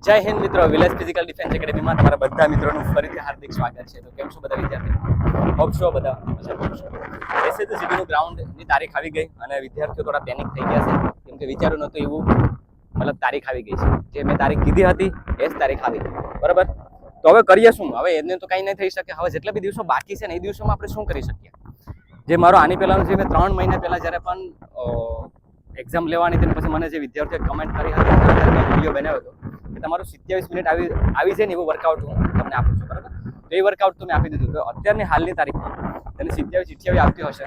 જય હિન્દ મિત્રો, village physical defence એકેડેમીમાં તમારા બધા મિત્રોનું ફરીથી હાર્દિક સ્વાગત છે. તો કેમ છો બધા વિદ્યાર્થીઓ? હોપ છો બધા મજા કરશો. એસએસસી જીડીનું ગ્રાઉન્ડની તારીખ આવી ગઈ અને વિદ્યાર્થીઓ થોડા પેનિક થઈ ગયા છે, કેમ કે વિચાર્યું નહોતું એવું મતલબ તારીખ આવી ગઈ છે. જે મેં તારીખ કીધી હતી એ જ તારીખ આવી ગઈ, બરાબર. તો હવે કરીએ શું? હવે એને તો કંઈ નહીં થઈ શકે. હવે જેટલા બી દિવસો બાકી છે ને એ દિવસોમાં આપણે શું કરી શકીએ? જે મારો આની પહેલાંનું જે મેં 3 મહિના પહેલાં જ્યારે પણ એક્ઝામ લેવાની હતી પછી મને જે વિદ્યાર્થીઓએ કમેન્ટ કરી હતી ત્યારે મેં વિડીયો બનાવ્યો હતો કે તમારું 27 મિનિટ આવી જાય ને એવું વર્કઆઉટ હું તમને આપું છું, બરાબર. તો એ વર્કઆઉટ તો મેં આપી દીધું. તો અત્યારની હાલની તારીખમાં તેને 27-28 આવતી હશે,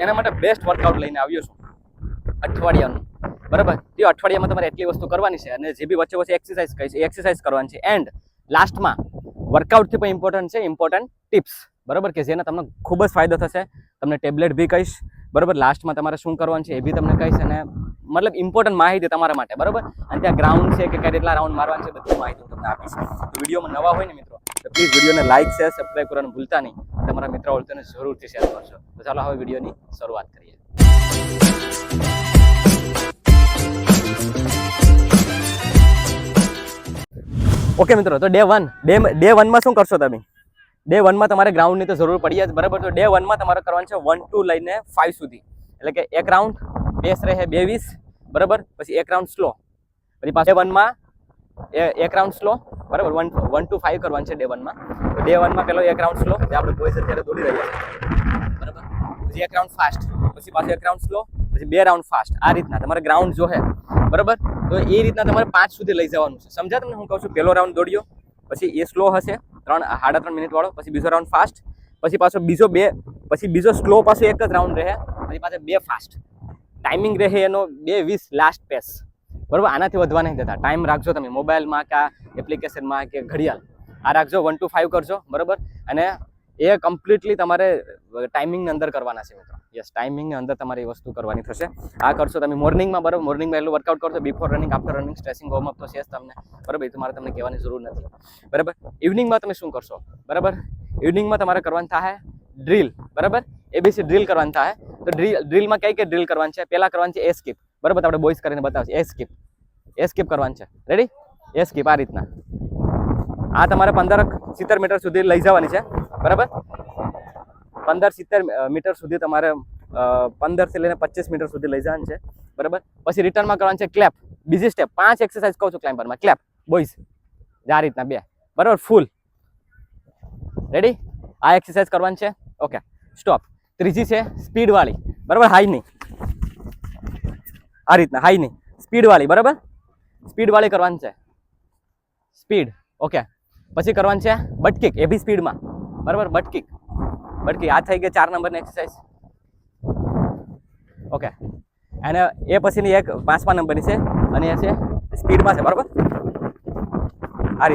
એના માટે બેસ્ટ વર્કઆઉટ લઈને આવ્યો છું અઠવાડિયાનું, બરાબર. તે અઠવાડિયામાં તમારે એટલી વસ્તુ કરવાની છે અને જે બી વચ્ચે વચ્ચે એક્સરસાઇઝ કહીશ એ એક્સરસાઇઝ કરવાની છે. એન્ડ લાસ્ટમાં વર્કઆઉટથી પણ ઇમ્પોર્ટન્ટ ટિપ્સ, બરાબર, કે જેને તમને ખૂબ જ ફાયદો થશે. તમને ટેબ્લેટ બી કહીશ, બરાબર. લાસ્ટમાં તમારે શું કરવાનું છે એ બી તમને કહીશ અને મતલબ ઇમ્પોર્ટન્ટ માહિતી તમારા માટે, બરાબર. અને ત્યાં ગ્રાઉન્ડ છે કે કઈ રીતના રાઉન્ડ મારવાનું છે બધી માહિતી હું તમને આપીશ. તો વિડીયોમાં નવા હોય ને મિત્રો તો પ્લીઝ વિડીયોને લાઇક શેર સબસ્ક્રાઈબ કરવાનું ભૂલતા નહીં. તમારા મિત્રો વળતોને જરૂરથી શેર કરશો. તો ચાલો હવે વિડીયોની શરૂઆત કરીએ. ઓકે મિત્રો, તો ડે 1માં શું કરશો તમે? ડે 1માં તમારે ગ્રાઉન્ડની તો જરૂર પડી જ, બરાબર. તો ડે 1માં તમારે કરવાનું છે 1 to લઈને 5 સુધી, એટલે કે એક રાઉન્ડ બેસ રહે 2-20, બરાબર. પછી એક રાઉન્ડ સ્લો, પછી પાછું ડે 1માં એક રાઉન્ડ સ્લો, બરાબર. 1 to 5 કરવાનું છે ડે 1માં. તો ડે 1માં પેલો એક રાઉન્ડ સ્લો, જે આપણે બોયઝ અત્યારે દોડી રહ્યા છીએ, બરાબર. પછી એક રાઉન્ડ ફાસ્ટ, પછી પાછું એક રાઉન્ડ સ્લો, પછી 2 રાઉન્ડ ફાસ્ટ. આ રીતના તમારે ગ્રાઉન્ડ જો હે, બરાબર. તો એ રીતના તમારે 5 સુધી લઈ જવાનું છે. સમજ્યા તમને હું કહું છું? પહેલો રાઉન્ડ દોડ્યો, પછી એ સ્લો હશે 3.5 મિનિટ વાળો, પછી બીજો રાઉન્ડ ફાસ્ટ, પછી પાછો બીજો સ્લો, પાછો એક જ રાઉન્ડ રહે, પછી પાછા 2 ફાસ્ટ. ટાઈમિંગ રહે એનો 2:20 લાસ્ટ પેસ, બરાબર. આનાથી વધવા નહીં દેતા. ટાઈમ રાખજો તમે મોબાઈલમાં કે એપ્લિકેશનમાં કે ઘડિયાળ આ રાખજો. 1 to 5 કરજો, બરાબર. અને એ કમ્પ્લીટલી તમારે ટાઈમિંગની અંદર કરવાના છે મિત્રો. યસ, ટાઈમિંગની અંદર તમારે એ વસ્તુ કરવાની થશે. આ કરશો તમે મોર્નિંગમાં, બરાબર. મોર્નિંગમાં એટલું વર્કઆઉટ કરશો. Before running, after running, stretching, warm up તો છે જ તમને, બરાબર. એ તમારે તમને કહેવાની જરૂર નથી, બરાબર. ઇવનિંગમાં તમે શું કરશો? બરાબર. ઇવનિંગમાં તમારે કરવાનું થાય ડ્રીલ, બરાબર. એબીસી ડ્રીલ કરવાનું થાય. તો ડ્રીલમાં કઈ ડ્રીલ કરવાની છે? પહેલા કરવાની છે એ સ્કીપ, બરાબર. આપણે બોયઝ કરીને બતાવશે એ સ્કીપ કરવાની છે. રેડી? એ સ્કીપ આ રીતના. આ તમારે 15-70 મીટર સુધી લઈ જવાની છે, બરાબર. 15-70 મીટર સુધી તમારે 15 થી લઈને 25 મીટર સુધી લઈ જવાનું છે, બરાબર. પછી રિટર્નમાં કરવાનું છે ક્લેપ. બીજી સ્ટેપ 5 એક્સરસાઇઝ કહું છું ક્લાઇમ્બરમાં. ક્લેપ બોયઝ આ રીતના 2, બરાબર. ફૂલ રેડી? આ એક્સરસાઇઝ કરવાની છે. Okay, stop. ત્રીજી છે સ્પીડ વાળી, બરાબર. હાઈ નહીં, આ રીતના હાઈ નહીં, સ્પીડ વાળી, બરાબર. સ્પીડ વાળી કરવાની છે. Speed, okay. પછી કરવાની છે બટ કિક, એ બી સ્પીડમાં, બરાબર. બટ કિક આ થઈ ગઈ 4 નંબરની એક્સરસાઇઝ, ઓકે. અને એ પછીની એક 5મા નંબરની છે અને એ છે સ્પીડમાં છે, બરાબર. આ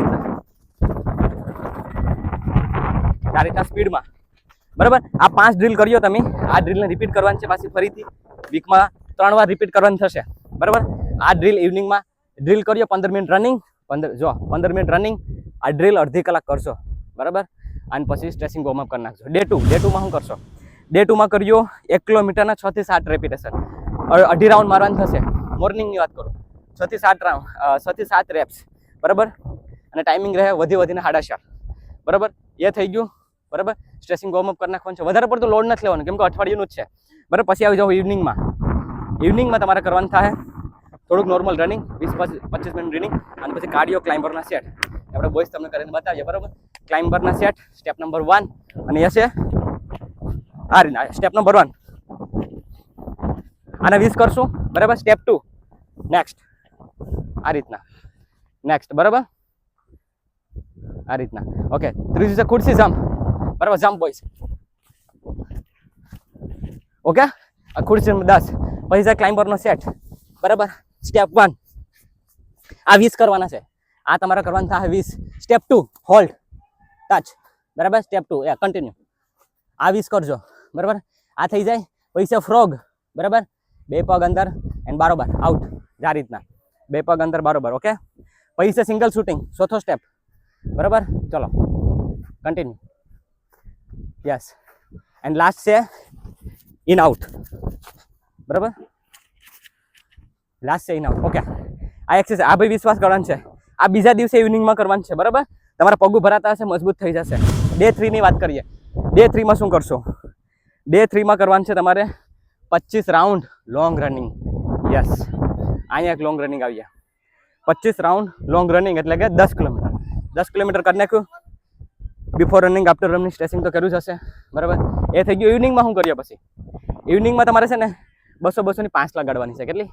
રીતના સ્પીડમાં, બરાબર. આ 5 ડ્રીલ કર્યો તમે. આ ડ્રીલને રિપીટ કરવાની છે પાછી ફરીથી વીકમાં 3 વાર રિપીટ કરવાની થશે, બરાબર. આ ડ્રીલ ઇવનિંગમાં ડ્રીલ કર્યો 15 મિનિટ રનિંગ, 15 મિનિટ રનિંગ. આ ડ્રીલ અડધી કલાક કરશો, બરાબર. અને પછી સ્ટ્રેચિંગ વોર્મઅપ કરી નાખજો. ડે 2માં શું કરશો? ડે 2માં કર્યો 1 કિલોમીટરના 6 થી 7 રેપિટેશન, અઢી રાઉન્ડ મારવાનું થશે. મોર્નિંગની વાત કરું, 6 થી 7 રેપ્સ, બરાબર. અને ટાઈમિંગ રહે વધીને 4.5, બરાબર. એ થઈ ગયું, બરાબર. સ્ટ્રેચિંગ વોર્મઅપ કરી નાખવાનું છે. વધારે પડતું લોડ નથી લેવાનું, કેમ કે અઠવાડિયાનું જ છે, બરાબર. પછી આવી જાઓ ઇવનિંગમાં તમારે કરવાનું થાય થોડુંક નોર્મલ રનિંગ, 20-25 મિનિટ રનિંગ, અને પછી કાર્ડિયો ક્લાઇમ્બરના સેટ. આપણે બોયઝ તમને કરીને બતાવીએ, બરાબર. ક્લાઇમ્બરના સેટ સ્ટેપ નંબર 1 અને એ છે આ રીતના સ્ટેપ નંબર 1. આને 20 કરશું, બરાબર. સ્ટેપ 2 નેક્સ્ટ આ રીતના, નેક્સ્ટ, બરાબર. આ રીતના, ઓકે. ત્રીજું છે ખુરશી જમ્પ, બરાબર. Jump boys, okay. આ ખુરશી 10. પછી છે ક્લાઇમ્બરનો સેટ, બરાબર. સ્ટેપ 1 આ 20 કરવાના છે. આ તમારે કરવાનું થાય 20. સ્ટેપ 2 હોલ્ડ ટચ, બરાબર. Step 2 continue. આ 20 કરજો, બરાબર. આ થઈ જાય. પછી ફ્રોગ, બરાબર. 2 પગ અંદર એન્ડ બરાબર આઉટ, આ રીતના 2 પગ અંદર બરાબર, ઓકે. પછી સિંગલ શૂટિંગ, ચોથો સ્ટેપ, બરાબર. ચલો કન્ટિન્યુ. યસ. એન્ડ લાસ્ટ છે ઇન આઉટ, બરાબર. લાસ્ટ છે ઇન આઉટ, ઓકે. આ એક્સરસાઇઝ આ ભાઈ વિશ્વાસ કરવાનું છે આ બીજા દિવસે ઇવનિંગમાં કરવાનું છે, બરાબર. તમારા પગ ભરાતા હશે, મજબૂત થઈ જશે. ડે 3 ની વાત કરીએ. ડે 3 માં શું કરશો? ડે 3 માં કરવાનું છે તમારે 25 રાઉન્ડ લોંગ રનિંગ. યસ, અહીંયા એક લોંગ રનિંગ આવી ગયા. 25 રાઉન્ડ લોંગ રનિંગ એટલે કે 10 કિલોમીટર. 10 કિલોમીટર કરી નાખ્યું. Before running, after running stretching તો કર્યું જ હશે, બરાબર. એ થઈ ગયું. ઇવનિંગમાં શું કરીએ પછી? ઇવનિંગમાં તમારે છે ને 200 ની 5 લગાડવાની છે. કેટલી?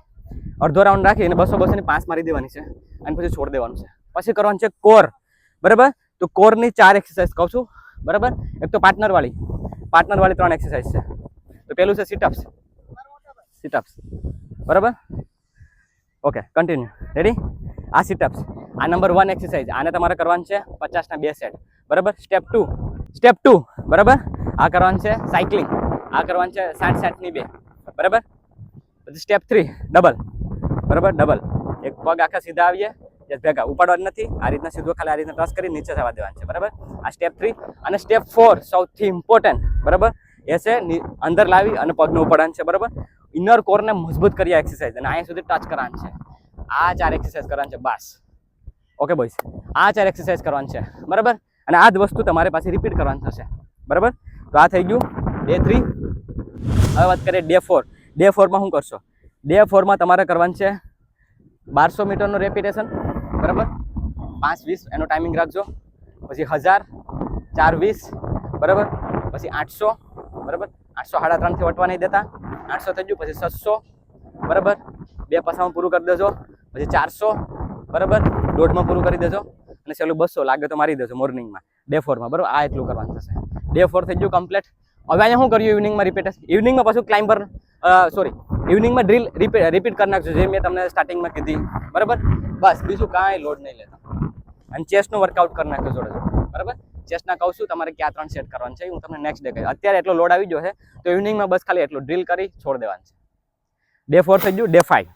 અડધો રાઉન્ડ રાખી અને 200 ની 5 મારી દેવાની છે અને પછી છોડી દેવાનું છે. પછી કરવાનું છે કોર, બરાબર. તો કોરની 4 એક્સરસાઇઝ કહું છું, બરાબર. એક તો પાર્ટનર વાળી 3 એક્સરસાઇઝ છે. તો પેલું છે સિટઅપ્સ, બરાબર. Okay, continue. રેડી? આ સિટઅપ્સ, આ નંબર 1 એક્સરસાઇઝ. આને તમારે કરવાનું છે 50 ના 2 સેટ, બરાબર. સ્ટેપ 2, બરાબર. આ કરવાનું છે સાયકલિંગ. આ કરવાનું છે 60 ની 2, બરાબર. પછી સ્ટેપ 3 ડબલ, બરાબર. ડબલ એક પગ આખા સીધા આવીએ, ભેગા ઉપાડવા નથી. આ રીતના સીધો ખાલી આ રીતના ટચ કરી નીચે થવા દેવાનું છે, બરાબર. આ સ્ટેપ 3. અને સ્ટેપ 4 સૌથી ઇમ્પોર્ટન્ટ, બરાબર. એ છે અંદર લાવી અને પગને ઉપાડવાનું છે, બરાબર. ઇનર કોરને મજબૂત કરી એક્સરસાઇઝ અને અહીંયા સુધી ટચ કરવાનું છે. આ 4 એક્સરસાઇઝ કરવાની છે, બસ. ઓકે બોಯ್સ, આ 4 એક્સરસાઇઝ કરવાની છે, બરાબર. અને આ જ વસ્તુ તમારે પાછી રિપીટ કરવાની થશે, બરાબર. તો આ થઈ ગયું ડે 3. હવે વાત કરીએ ડે 4. ડે 4 માં શું કરશો? ડે 4 માં તમારે કરવાનું છે 1200 મીટરનું રેપિટેશન, બરાબર. 5-20 એનો ટાઈમિંગ રાખજો. પછી 1000, 4-20, બરાબર. પછી 800, બરાબર. 800 3.5 થી વટવા નહીં દેતા. 800 થઈ ગયું. પછી 600, બરાબર. 2 પાસામાં પૂરું કરી દેજો. પછી 400, બરાબર. 1.5માં પૂરું કરી દેજો. અને છેલ્લું 200 લાગે તો મારી દેજો મોર્નિંગમાં, ડે 4 માં, બરાબર. આ એટલું કરવાનું થશે. ડે 4 થઈ ગયું કમ્પ્લીટ. હવે અહીંયા શું કર્યું? ઇવનિંગમાં રિપીટેશન. ઇવનિંગમાં પાછું ક્લાઇમ્બર, ઇવનિંગમાં ડ્રીલ રિપીટ કરી નાખજો, જે મેં તમને સ્ટાર્ટિંગમાં કીધી, બરાબર. બસ, બીજું કાંઈ લોડ નહીં લેતા. અને ચેસ્ટનું વર્કઆઉટ કરી નાખજો જોડે, બરાબર. ચેસ્ટના કહું છું તમારે ક્યાં 3 સેટ કરવાનું છે, હું તમને નેક્સ્ટ ડે કહીશ. અત્યારે એટલો લોડ આવી ગયો છે તો ઇવનિંગમાં બસ ખાલી એટલું ડ્રીલ કરી છોડ દેવાનું છે. ડે 4 થઈ ગયું. ડે 5.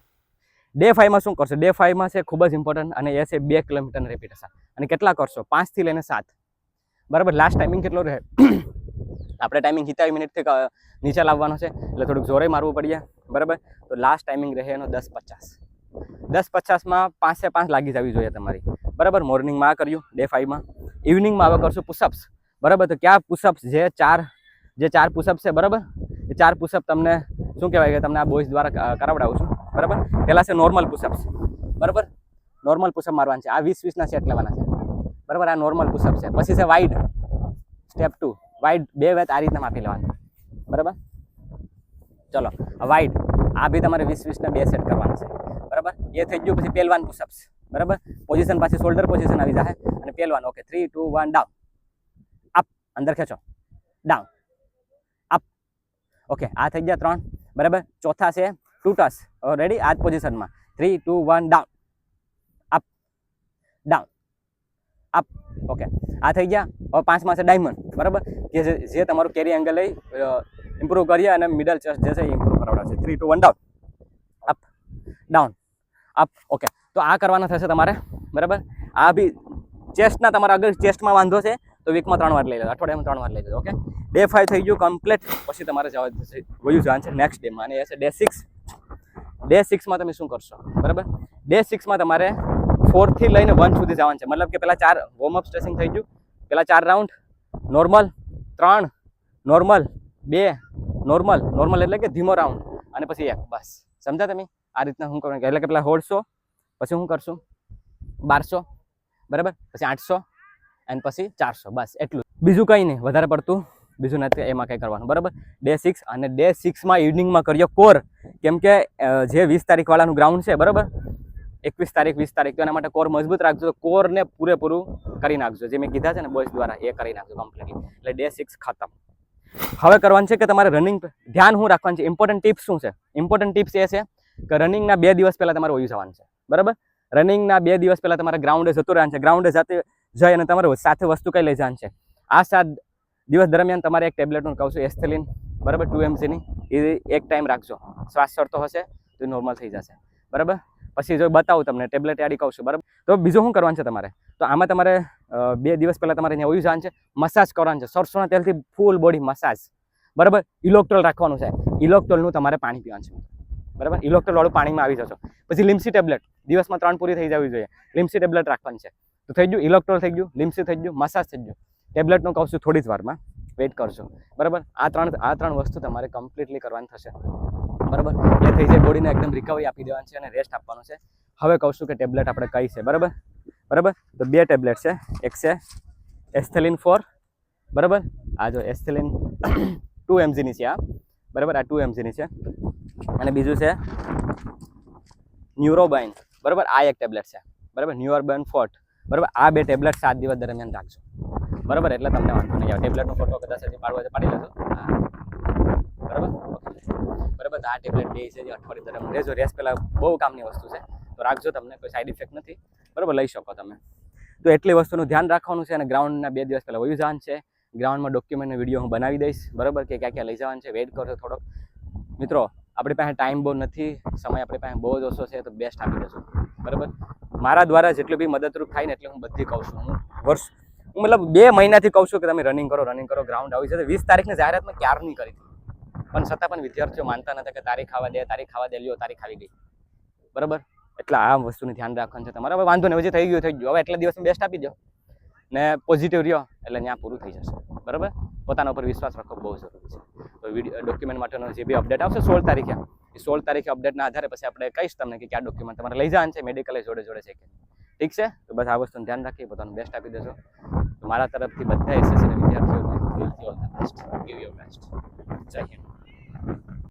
ડે 5 માં શું કરશો? ડે 5 માં છે ખૂબ જ ઇમ્પોર્ટન્ટ, અને એ છે 2 કિલોમીટરની રેપિટેશન. અને કેટલા કરશો? 5 થી લઈને 7, બરાબર. લાસ્ટ ટાઈમિંગ કેટલો રહે? આપણે ટાઈમિંગ 70 મિનિટથી નીચે લાવવાનો છે, એટલે થોડુંક જોરે મારવું પડીએ, બરાબર. તો લાસ્ટ ટાઈમિંગ રહે એનો 10:50. 10:50માં 5 લાગી જવી જોઈએ તમારી, બરાબર. મોર્નિંગમાં આ કર્યું ડે 5 માં. ઇવનિંગમાં હવે કરશું પુશઅપ્સ, બરાબર. તો ક્યાં પુશઅપ્સ? જે ચાર પુશઅપ્સ છે, બરાબર. એ 4 પુશઅપ તમને શું કહેવાય કે તમને આ બોયઝ દ્વારા કરાવડાવું છું, બરાબર. પહેલાં છે નોર્મલ પુશઅપ્સ, બરાબર. નોર્મલ પુશઅપ મારવાના છે. આ 20-20 ના સેટ લેવાના છે, બરાબર. આ નોર્મલ પુશઅપ છે. પછી છે વાઇડ. Step 2 wide. 2 વેત આ રીતના માપી લેવાની, બરાબર. ચલો, વાઇડ. આ બી તમારે 20-20 ના 2 સેટ કરવાના છે, બરાબર. એ થઈ ગયું. પછી પહેલવાન પુશઅપ્સ, બરાબર. પોઝિશન પાછી શોલ્ડર પોઝિશન આવી જાય અને પહેલવાન. ઓકે, 3, 2, 1 ડાઉન, અપ, અંદર ખેંચો, ડાઉન, અપ. ઓકે, આ થઈ ગયા 3, બરાબર. ચોથા છે ટૂટસ. રેડી? આ જ પોઝિશનમાં 3, 2, 1 down, up, down, up. Okay, આ થઈ ગયા. હવે 5માં છે ડાયમંડ, બરાબર. કે જે તમારું કેરી એંગલ લઈ ઇમ્પ્રૂવ કરીએ અને મિડલ ચેસ્ટ જે છે એ ઇમ્પ્રૂવ કરાવડાવશે. 3, 2, 1 down, up, down, up. Okay, તો આ કરવાના થશે તમારે, બરાબર. આ બી ચેસ્ટના તમારા અગર ચેસ્ટમાં વાંધો છે તો વીકમાં 3 વાર લઈ લેજો, અઠવાડિયામાં 3 વાર લઈ લેજો. ઓકે, ડે 5 થઈ ગયું કમ્પ્લીટ. પછી તમારે વયું જવાનું છે નેક્સ્ટ ડેમાં, અને એ છે ડે 6. ડે 6માં તમે શું કરશો? બરાબર. ડે 6માં તમારે 4 થી લઈને 1 સુધી જવાનું છે. મતલબ કે પેલા 4 વોર્મઅપ સ્ટ્રેચિંગ થઈ ગયું. પેલા 4 રાઉન્ડ નોર્મલ, 3 નોર્મલ, 2 નોર્મલ એટલે કે ધીમો રાઉન્ડ, અને પછી 1. બસ, સમજા તમે? આ રીતના શું કરવાનું? એટલે કે પેલા 1600, પછી શું કરશું? 1200, બરાબર. પછી 800 અને પછી 400. બસ એટલું, બીજું કંઈ નહીં, વધારે પડતું બીજું નથી એમાં કંઈ કરવાનું, બરાબર. ડે 6. અને ડે 6માં ઇવનિંગમાં કર્યો કોર, કેમ કે જે 20 તારીખવાળાનું ગ્રાઉન્ડ છે, બરાબર. 21 તારીખ, 20 તારીખ, તો એના માટે કોર મજબૂત રાખજો. તો કોરને પૂરેપૂરું કરી નાખજો, જે મેં કીધા છે ને બોયઝ દ્વારા, એ કરી નાખજો કમ્પ્લીટલી. એટલે ડે 6 ખતમ. હવે કરવાનું છે કે તમારે રનિંગ ધ્યાન શું રાખવાનું છે? ઇમ્પોર્ટન્ટ ટિપ્સ શું છે? ઇમ્પોર્ટન્ટ ટિપ્સ એ છે કે રનિંગના 2 દિવસ પહેલાં તમારે વયું જવાનું છે, બરાબર. રનિંગના 2 દિવસ પહેલાં તમારે ગ્રાઉન્ડે જતું રહેવાનું છે. ગ્રાઉન્ડે જાતે જઈ અને તમારે સાથે વસ્તુ કઈ લઈ જવાનું છે? આ 7 દિવસ દરમિયાન તમારે એક ટેબ્લેટનું કહું છું, એસ્થેલિન, બરાબર. 2 mgની. એ એક ટાઈમ રાખજો. શ્વાસ ચડતો હશે તો નોર્મલ થઈ જશે, બરાબર. પછી જો બતાવું તમને ટેબ્લેટ આડી કહું છું, બરાબર. તો બીજું શું કરવાનું છે તમારે? તો આમાં તમારે 2 દિવસ પહેલાં તમારે અહીંયા વયું જવાનું છે. મસાજ કરવાનું છે, સરસોના તેલથી ફૂલ બોડી મસાજ, બરાબર. ઇલોક્ટ્રોલ રાખવાનું છે. ઇલોક્ટ્રોલનું તમારે પાણી પીવાનું છે, બરાબર, ઇલેક્ટ્રોલ વાળું પાણીમાં આવી જશો. પછી લિમ્સી ટેબ્લેટ દિવસમાં 3 પૂરી થઈ જવી જોઈએ. લિમ્સી ટેબ્લેટ રાખવાની છે. તો થઈ ગયું ઇલેક્ટ્રોલ, થઈ ગયું લિમ્સી, થઈ ગયું મસાજ, થઈ ગયું ટેબ્લેટનું કહું છું થોડી જ વારમાં, વેઇટ કરજો. બરાબર, આ ત્રણ વસ્તુ તમારે કમ્પ્લીટલી કરવાની થશે. બરાબર, એટલે થઈ જાય બોડીને એકદમ રિકવરી આપી દેવાની છે અને રેસ્ટ આપવાનું છે. હવે કહું છું કે ટેબ્લેટ આપણે કઈ છે. બરાબર બરાબર, તો 2 ટેબ્લેટ છે. એક છે એસ્થેલિન 4, બરાબર, આ જો એસ્થેલિન 2 mg ની છે આ, બરાબર, આ 2 mg ની છે. અને બીજું છે ન્યુરોબાઇન, બરાબર, આ એક ટેબ્લેટ છે. બરાબર, ન્યુરોબાઇન ફોર્ટ, બરાબર, આ 2 ટેબ્લેટ 7 દિવસ દરમિયાન રાખજો. બરાબર, એટલે તમને વાંધો નહીં આવે. ટેબ્લેટનો ફોટો કદાચ હજી પાડવો છે પાડી લેજો. બરાબર બરાબર, આ ટેબ્લેટ 2 છે જે અઠવાડિયે દરમિયાન લેજો. રેસ્ટ પહેલા બહુ કામની વસ્તુ છે, તો રાખજો, તમને કોઈ સાઈડ ઇફેક્ટ નથી. બરાબર, લઈ શકો તમે. તો એટલી વસ્તુનું ધ્યાન રાખવાનું છે. અને ગ્રાઉન્ડના 2 દિવસ પહેલાં વયું જવાનું છે. ગ્રાઉન્ડમાં ડોક્યુમેન્ટનો વિડીયો હું બનાવી દઈશ. બરાબર, કે ક્યાં ક્યાં લઈ જવાનું છે. વેઇટ કરજો થોડોક. મિત્રો, આપણી પાસે ટાઈમ બહુ નથી, સમય આપણી પાસે બહુ જ ઓછો છે, તો બેસ્ટ આપી દેજો. બરાબર, મારા દ્વારા જેટલું બી મદદરૂપ થાય ને એટલે હું બધી કહું છું. હું મતલબ 2 મહિનાથી કહું છું કે તમે રનિંગ કરો, ગ્રાઉન્ડ આવી જશે. 20 તારીખની જાહેરાત મેં ક્યારની કરી હતી, પણ છતાં પણ વિદ્યાર્થીઓ માનતા નતા કે તારીખ ખાવા દે, લ્યો તારીખ આવી ગઈ. બરાબર, એટલે આ વસ્તુનું ધ્યાન રાખવાનું છે તમારે. હવે વાંધો નહીં, હજી થઈ ગયું. હવે એટલા દિવસમાં બેસ્ટ આપી દો ને પોઝિટિવ રહ્યો એટલે ત્યાં પૂરું થઈ જશે. બરાબર, પોતાના ઉપર વિશ્વાસ રાખવો બહુ જરૂરી છે. તો વિડીયો ડોક્યુમેન્ટ માટેનો જે બી અપડેટ આવશે 16 તારીખે, એ 16 તારીખે અપડેટના આધારે પછી આપણે કહીશ તમને કે કયા ડોક્યુમેન્ટ તમારે લઈ જવાનું છે, મેડિકલ જોડે છે કે ઠીક છે. તો બસ આ વસ્તુનું ધ્યાન રાખી પોતાનું બેસ્ટ આપી દેજો. તો મારા તરફથી બધા એસએસસીના વિદ્યાર્થીઓને all the best, give your best. જય હિન્દ.